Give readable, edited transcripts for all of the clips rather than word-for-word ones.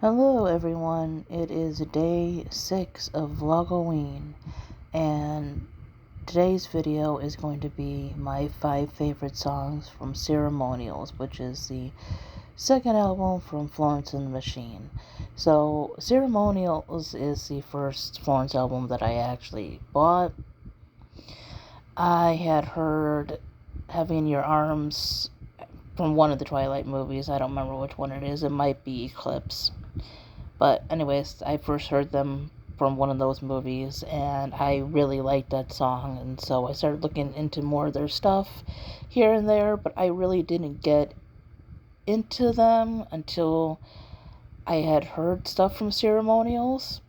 Hello everyone, it is day 6 of Vlogoween, and today's video is going to be my 5 favorite songs from Ceremonials, which is the second album from Florence and the Machine. So Ceremonials is the first Florence album that I actually bought. I had heard Heavy in Your Arms from one of the Twilight movies. I don't remember which one it is. It might be Eclipse. But anyways, I first heard them from one of those movies, and I really liked that song, and so I started looking into more of their stuff here and there, but I really didn't get into them until I had heard stuff from Ceremonials.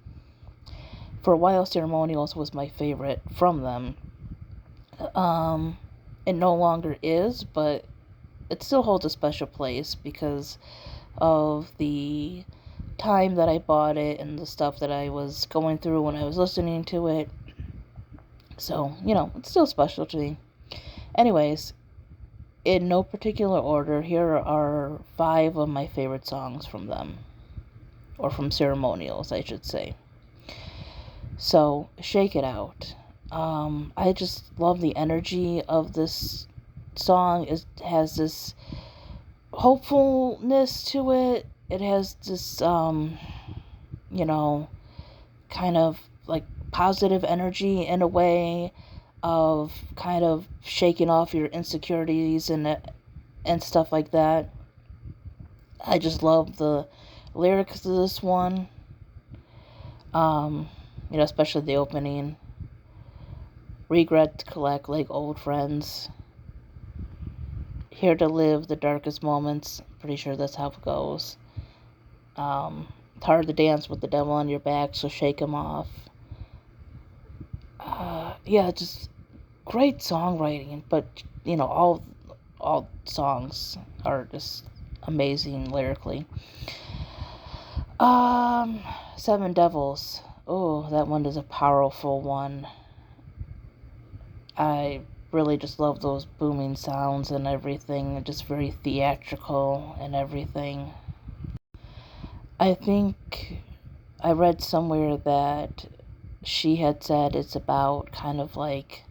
For a while, Ceremonials was my favorite from them. It no longer is, but it still holds a special place because of the time that I bought it and the stuff that I was going through when I was listening to it. So, it's still special to me. Anyways, in no particular order, here are 5 of my favorite songs from them. Or from Ceremonials, I should say. So, Shake It Out. I just love the energy of this song. It has this hopefulness to it. It has this, kind of like positive energy in a way of kind of shaking off your insecurities and stuff like that. I just love the lyrics of this one. Especially the opening. Regret to collect like old friends. Here to live the darkest moments. Pretty sure that's how it goes. It's hard to dance with the devil on your back, so shake him off. Just great songwriting, but all songs are just amazing lyrically. Seven Devils. Oh, that one is a powerful one. I really just love those booming sounds and everything, just very theatrical and everything. I think I read somewhere that she had said it's about kind of like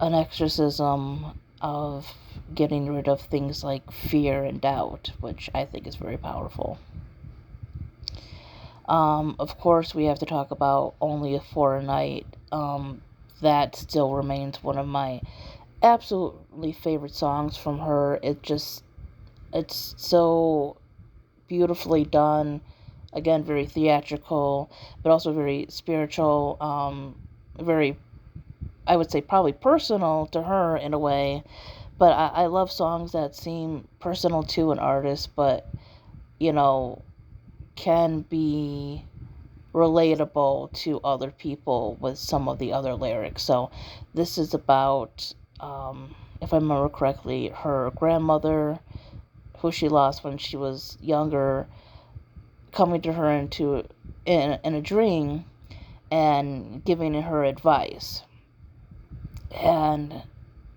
an exorcism of getting rid of things like fear and doubt, which I think is very powerful. Of course, we have to talk about Only for a Night. That still remains one of my absolutely favorite songs from her. It's so beautifully done. Again, very theatrical, but also very spiritual. Very, I would say, probably personal to her in a way. But I love songs that seem personal to an artist, but can be relatable to other people with some of the other lyrics. So this is about, if I remember correctly, her grandmother, who she lost when she was younger, coming to her in a dream and giving her advice. And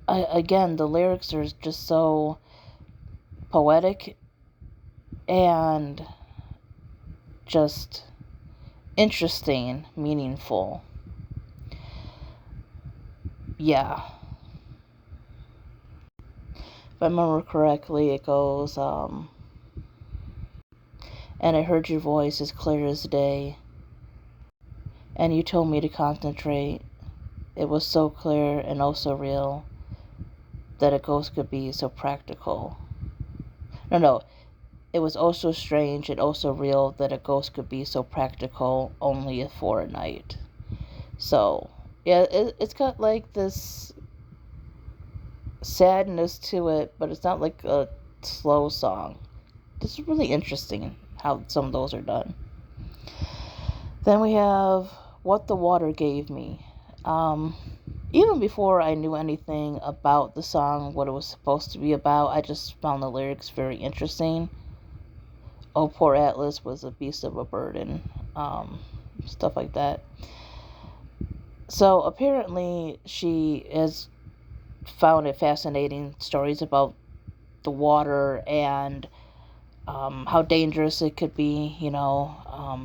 again, the lyrics are just so poetic and just interesting, meaningful. Yeah. If I remember correctly, it goes, and I heard your voice as clear as day, and you told me to concentrate. It was so clear and oh so real that a ghost could be so practical. No, it was oh so strange and oh so real that a ghost could be so practical only for a night. So, yeah, it's got like this sadness to it, but it's not like a slow song. It's really interesting how some of those are done. Then we have What the Water Gave Me. Even before I knew anything about the song, what it was supposed to be about, I just found the lyrics very interesting. Oh, poor Atlas was a beast of a burden. Stuff like that. So apparently she is found it fascinating, stories about the water and how dangerous it could be.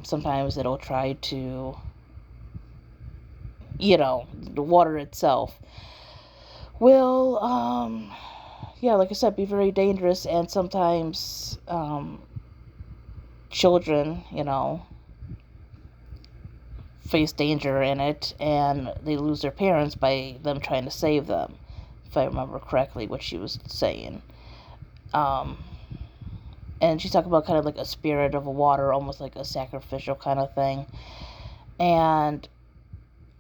Sometimes it'll try to, the water itself will, yeah, like I said, be very dangerous, and sometimes children, face danger in it, and they lose their parents by them trying to save them, if I remember correctly what she was saying. Um, and she's talking about kind of like a spirit of water, almost like a sacrificial kind of thing. And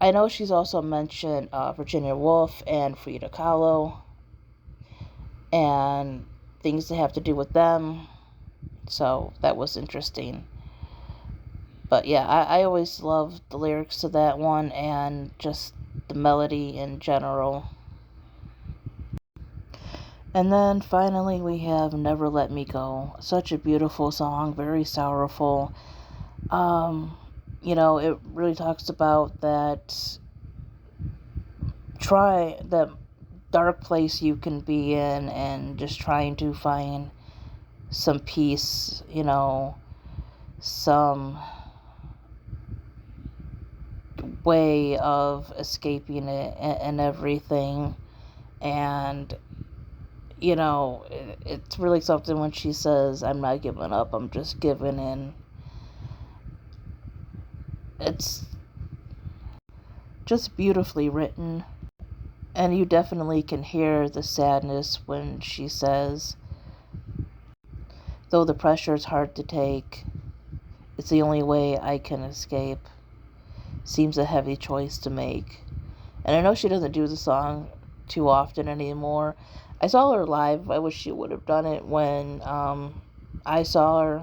I know she's also mentioned Virginia Woolf and Frida Kahlo and things that have to do with them. So that was interesting. But yeah, I always loved the lyrics to that one and just the melody in general. And then finally we have Never Let Me Go. Such a beautiful song, very sorrowful. It really talks about that dark place you can be in and just trying to find some peace, some way of escaping it and everything. And it's really something when she says, "I'm not giving up, I'm just giving in." It's just beautifully written, and you definitely can hear the sadness when she says, "Though the pressure is hard to take, it's the only way I can escape. Seems a heavy choice to make." And I know she doesn't do the song too often anymore. I saw her live. I wish she would have done it when I saw her.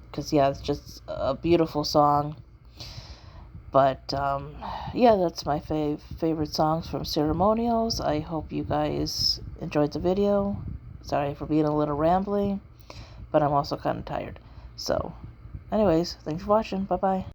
Because, yeah, it's just a beautiful song. But, yeah, that's my favorite songs from Ceremonials. I hope you guys enjoyed the video. Sorry for being a little rambling, but I'm also kind of tired. So, anyways, thanks for watching. Bye-bye.